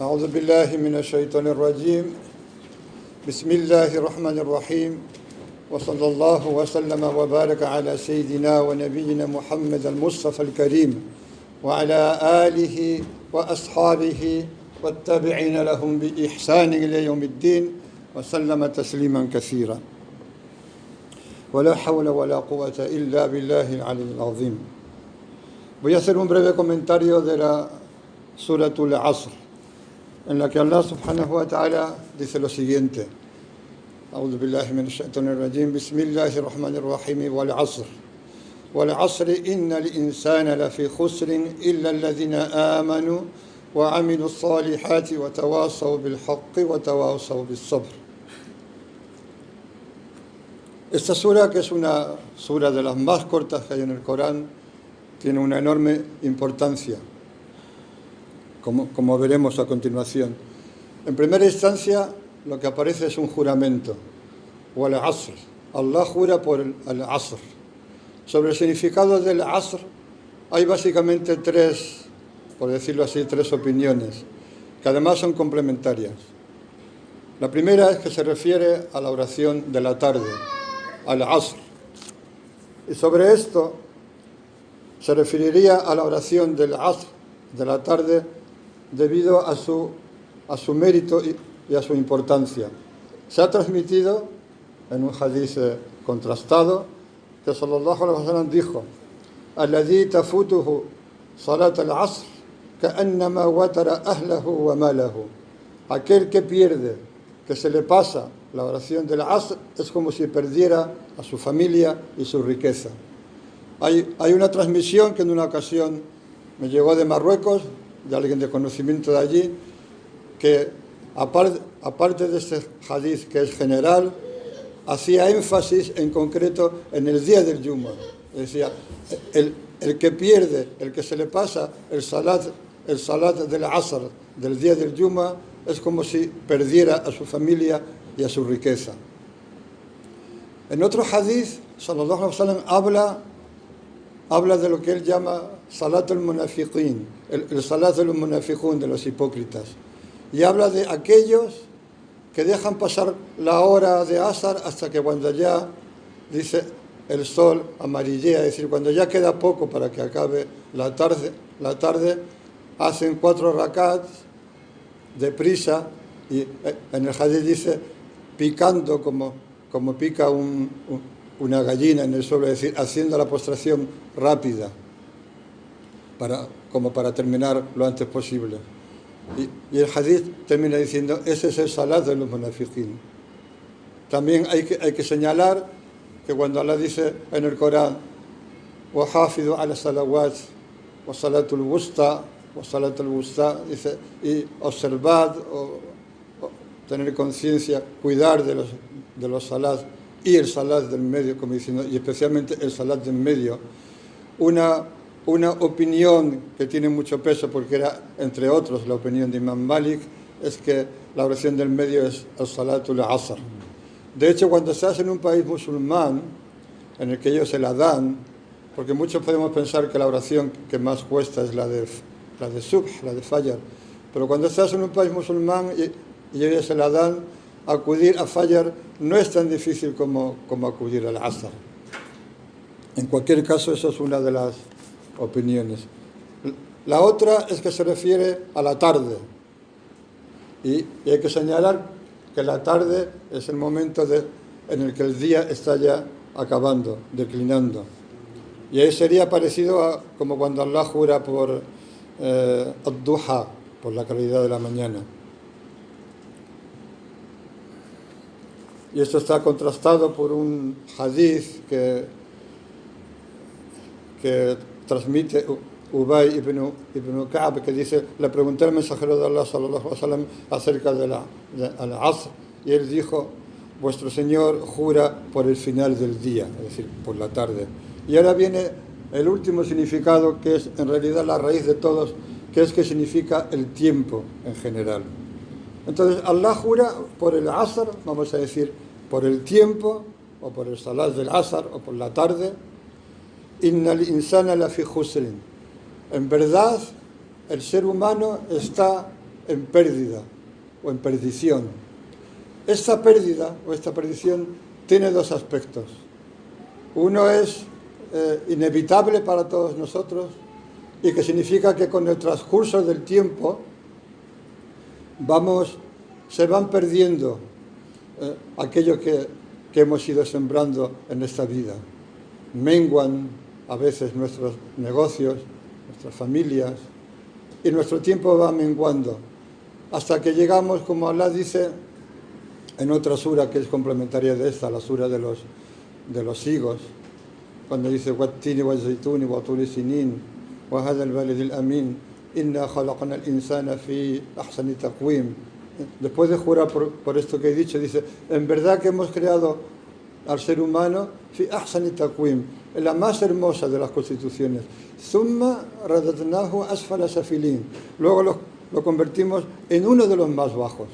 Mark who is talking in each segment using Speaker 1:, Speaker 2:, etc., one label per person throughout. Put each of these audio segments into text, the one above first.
Speaker 1: أعوذ بالله من الشيطان الرجيم بسم الله الرحمن الرحيم وصلى الله وسلم وبارك على سيدنا ونبينا محمد المصطفى الكريم وعلى آله وأصحابه والتابعين لهم بإحسان إلى يوم الدين وسلم تسليما كثيرا ولا حول ولا قوة إلا بالله العلي العظيم. Voy a hacer un breve comentario de la Suratul Asr, en la que Allah subhanahu wa ta'ala dice lo siguiente: أعوذ بالله من الشيطان الرجيم بسم الله الرحمن الرحيم والعصر إن الإنسان لفي خسر إلا الذين آمنوا وعملوا الصالحات وتواصوا بالحق وتواصوا بالصبر. Esta sura, que es una sura de las más cortas que hay en el Corán, tiene una enorme importancia, como veremos a continuación. En primera instancia, lo que aparece es un juramento, wal asr. Allah jura por el asr. Sobre el significado del asr hay básicamente tres, por decirlo así, tres opiniones, que además son complementarias. La primera es que se refiere a la oración de la tarde, al asr. Y sobre esto se referiría a la oración del asr, de la tarde, debido a su mérito y a su importancia. Se ha transmitido en un hadith contrastado que sallallahu alaihi wasallam dijo: alladhi tafutuhu salat al-asr ka'annama watara ahlahu wa malahu. Aquel que pierde, que se le pasa la oración del asr, es como si perdiera a su familia y su riqueza. Hay una transmisión que en una ocasión me llegó de Marruecos, de alguien de conocimiento de allí, que aparte de este hadith que es general, hacía énfasis en concreto en el día del Yuma. Decía, el que pierde, el que se le pasa el salat del Asr del día del Yuma, es como si perdiera a su familia y a su riqueza. En otro hadith, sallallahu alaihi wasallam habla de lo que él llama salat al-munafiqin, el salat de los munafiqun, de los hipócritas, y habla de aquellos que dejan pasar la hora de Asr hasta que cuando ya, dice, el sol amarillea, es decir, cuando ya queda poco para que acabe la tarde, hacen 4 rakats deprisa, y en el hadith dice, picando como pica una gallina en el suelo, es decir, haciendo la postración rápida, como para terminar lo antes posible. Y el hadith termina diciendo, ese es el salat de los munafiqin. También hay que señalar que cuando Allah dice en el Corán, وَحَافِظُوا عَلَى الصَّلَوَاتِ وَصَلَاةُ الْوُسْطَى وَصَلَاةُ الْوُسْطَى, dice, y observad, o tener conciencia, cuidar de los salat y el salat del medio, como diciendo, y especialmente el salat del medio. Una opinión que tiene mucho peso, porque era, entre otros, la opinión de Imam Malik, es que la oración del medio es el salatul asr. De hecho, cuando estás en un país musulmán, en el que ellos se la dan, porque muchos podemos pensar que la oración que más cuesta es la de subh, la de fajr, pero cuando estás en un país musulmán y ellos se la dan, acudir a fajr no es tan difícil como acudir al asr. En cualquier caso, eso es una de las opiniones. La otra es que se refiere a la tarde, y hay que señalar que la tarde es el momento en el que el día está ya acabando, declinando, y ahí sería parecido a como cuando Allah jura por ad-duha, por la claridad de la mañana. Y esto está contrastado por un hadith que transmite Ubay ibn Ka'b, que dice, le pregunté al mensajero de Allah sallallahu alaihi wasallam acerca del asr, y él dijo, vuestro Señor jura por el final del día, es decir, por la tarde. Y ahora viene el último significado, que es en realidad la raíz de todos, que es que significa el tiempo en general. Entonces Allah jura por el asr, vamos a decir, por el tiempo, o por el salat del asr, o por la tarde. Innal insana lafi khusrin. En verdad, el ser humano está en pérdida o en perdición. Esta pérdida o esta perdición tiene dos aspectos. Uno es inevitable para todos nosotros y que significa que con el transcurso del tiempo se van perdiendo aquello que hemos ido sembrando en esta vida. Menguan a veces nuestros negocios, nuestras familias, y nuestro tiempo va menguando, hasta que llegamos, como Allah dice en otra sura que es complementaria de esta, la sura de los higos, cuando dice وَالتِّينِ وَالزَّيْتُونِ وَطُورِ سِنِينَ وَهَذَا الْبَلَدِ الْأَمِينَ إِنَّا خَلَقْنَا الْإِنسَانَ فِي أَحْسَنِ تَقْوِيمٍ. Después de jurar por esto que he dicho, dice, en verdad que hemos creado al ser humano fi ahsani taqwim, en la más hermosa de las constituciones. Thumma radadnahu asfala safilin. Luego lo convertimos en uno de los más bajos.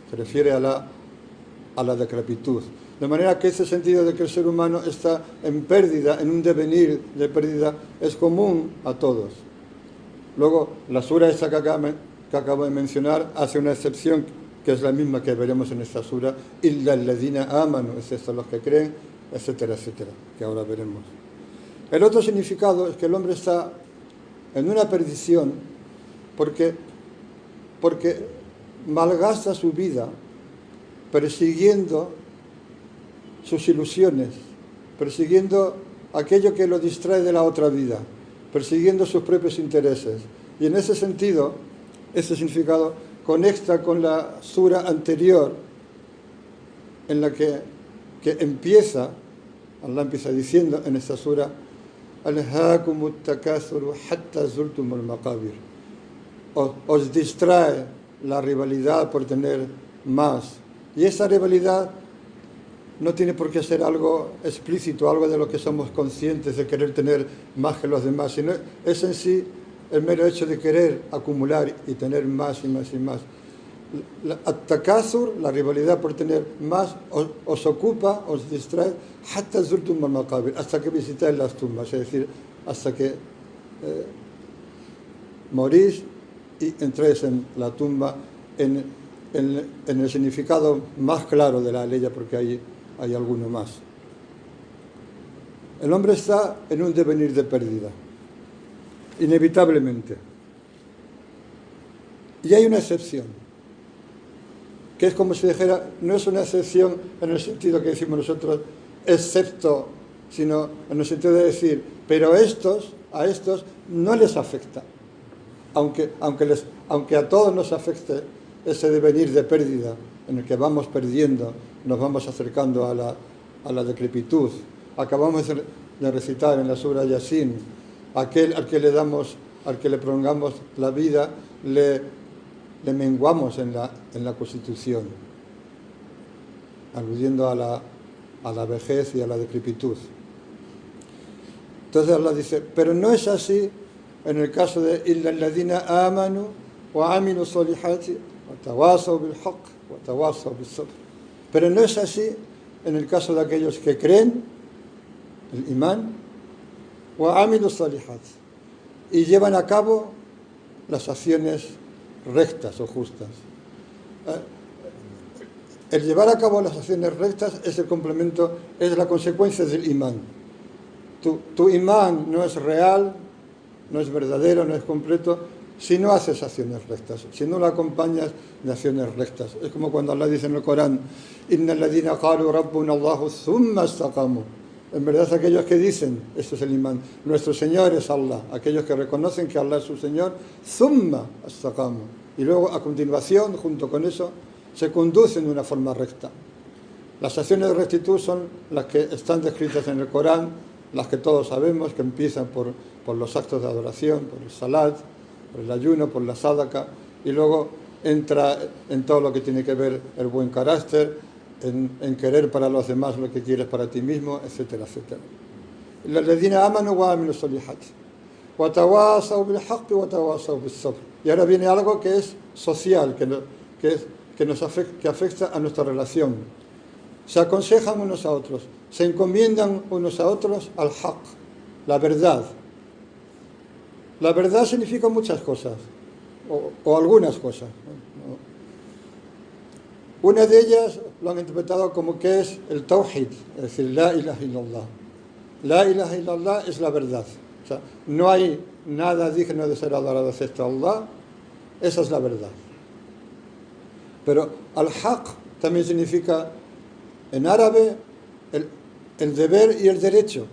Speaker 1: Se refiere a la decrepitud. De manera que ese sentido de que el ser humano está en pérdida, en un devenir de pérdida, es común a todos. Luego, la sura esta que acabo de mencionar hace una excepción, que es la misma que veremos en esta sura, illa alladhina amanu, excepto los que creen, etcétera, etcétera, que ahora veremos. El otro significado es que el hombre está en una perdición porque malgasta su vida persiguiendo sus ilusiones, persiguiendo aquello que lo distrae de la otra vida, persiguiendo sus propios intereses. Y en ese sentido, ese significado conecta con la sura anterior, en la que empieza, Allah empieza diciendo en esta sura, Alhaakumut takathuru hatta zurtumul maqabir. Os distrae la rivalidad por tener más. Y esa rivalidad no tiene por qué ser algo explícito, algo de lo que somos conscientes de querer tener más que los demás, sino es en sí el mero hecho de querer acumular y tener más y más y más. At-takathur, la rivalidad por tener más, os ocupa, os distrae, hatta zurtum al-maqabir, hasta que visitáis las tumbas, es decir, hasta que morís y entréis en la tumba en el significado más claro de la ley, porque hay alguno más. El hombre está en un devenir de pérdida, inevitablemente. Y hay una excepción, que es como si dijera, no es una excepción en el sentido que decimos nosotros, excepto, sino en el sentido de decir, pero a estos no les afecta. Aunque a todos nos afecte ese devenir de pérdida en el que vamos perdiendo, nos vamos acercando a la decrepitud. Acabamos de recitar en la sura Yasin, aquel al que le prolongamos la vida, le menguamos en la constitución, aludiendo a la vejez y a la decrepitud. Entonces Allah dice, pero no es así en el caso de illa alladhina amanu wa amilu solihati wa tawasaw bil haqq wa tawasaw bis sabr. Pero no es así en el caso de aquellos que creen, el imán, wa amilu solihati, y llevan a cabo las acciones rectas o justas. El llevar a cabo las acciones rectas es el complemento, es la consecuencia del imán. Tu imán no es real, no es verdadero, no es completo, si no haces acciones rectas, si no lo acompañas de acciones rectas. Es como cuando Allah dice en el Corán, Inna alladhina qalu rabbuna Allahu thumma istaqamu. En verdad aquellos que dicen, esto es el imán, nuestro Señor es Allah, aquellos que reconocen que Allah es su Señor, thumma istaqamu. Y luego a continuación, junto con eso, se conducen de una forma recta. Las acciones de rectitud son las que están descritas en el Corán, las que todos sabemos, que empiezan por los actos de adoración, por el salat, por el ayuno, por la sadaqa, y luego entra en todo lo que tiene que ver el buen carácter, en querer para los demás lo que quieres para ti mismo, etcétera, etcétera. Alladhina amanu wa amilu solihati wa tawasaw bil haqqi wa tawasaw bis sabr. Y ahora viene algo que es social, que afecta a nuestra relación. Se aconsejan unos a otros, se encomiendan unos a otros al haqq, la verdad. La verdad significa muchas cosas, o algunas cosas. Una de ellas lo han interpretado como que es el Tawhid, es decir, La ilaha illallah. La ilaha illallah es la verdad. O sea, no hay nada digno de ser adorado excepto Allah. Esa es la verdad. Pero al-haq también significa, en árabe, el deber y el derecho.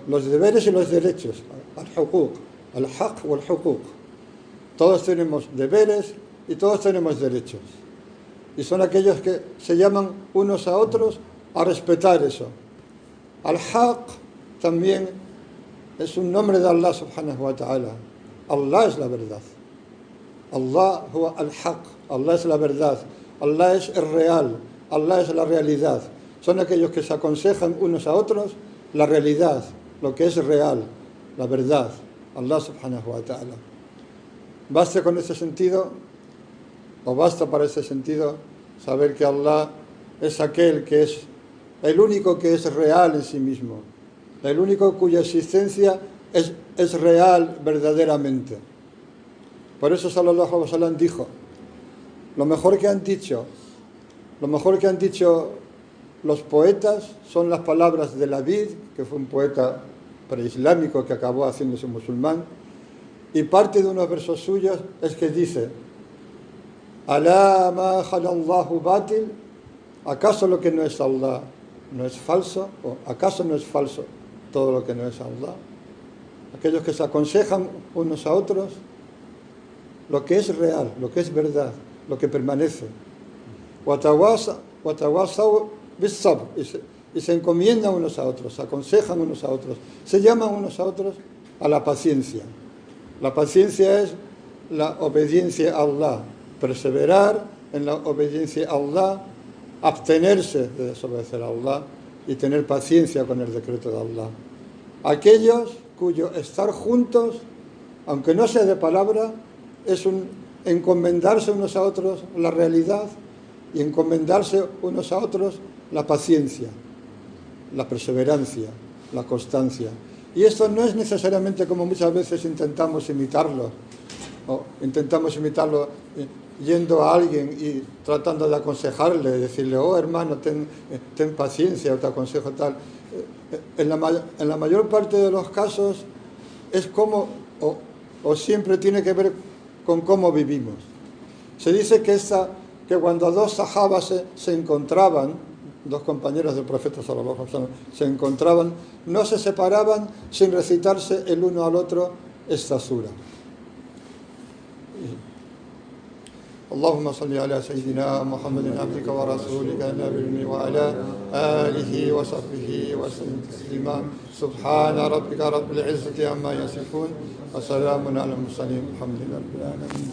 Speaker 1: Los deberes y los derechos. Al-huquq, al-haq o al-huquq. Todos tenemos deberes y todos tenemos derechos. Y son aquellos que se llaman unos a otros a respetar eso. Al-haq también es un nombre de Allah subhanahu wa ta'ala. Allah es la verdad. Allah huwa al-haq. Allah es la verdad. Allah es el real. Allah es la realidad. Son aquellos que se aconsejan unos a otros la realidad, lo que es real, la verdad. Allah subhanahu wa ta'ala. Basta con ese sentido, o basta para ese sentido, saber que Allah es aquel que es el único que es real en sí mismo, el único cuya existencia es real verdaderamente. Por eso sallallahu alaihi wasallam dijo, lo mejor que han dicho los poetas son las palabras de Labid, que fue un poeta preislámico que acabó haciéndose musulmán, y parte de unos versos suyos es que dice, Alá ma khalallahu batil, ¿acaso lo que no es Allah no es falso? ¿O acaso no es falso todo lo que no es Allah? Aquellos que se aconsejan unos a otros lo que es real, lo que es verdad, lo que permanece. Watawasaw bis-sabr, y se encomiendan unos a otros, se aconsejan unos a otros, se llaman unos a otros a la paciencia. La paciencia es la obediencia a Allah, perseverar en la obediencia a Allah, abstenerse de desobedecer a Allah y tener paciencia con el decreto de Allah. Aquellos cuyo estar juntos, aunque no sea de palabra, es un encomendarse unos a otros la realidad y encomendarse unos a otros la paciencia, la perseverancia, la constancia. Y esto no es necesariamente como muchas veces intentamos imitarlo, o intentamos imitarlo yendo a alguien y tratando de aconsejarle, decirle, oh hermano, ten paciencia, o te aconsejo tal. En la mayor parte de los casos es como, o siempre tiene que ver con cómo vivimos. Se dice que cuando dos sahabas se encontraban, dos compañeros del profeta sallallahu alaihi wasallam se encontraban, no se separaban sin recitarse el uno al otro esta sura. اللهم صل على سيدنا محمد عبدك ورسولك النبي وعلى آله وصحبه وسلم تسليما سبحان ربك رب العزة عما يصفون وسلام على المرسلين الحمد لله رب العالمين.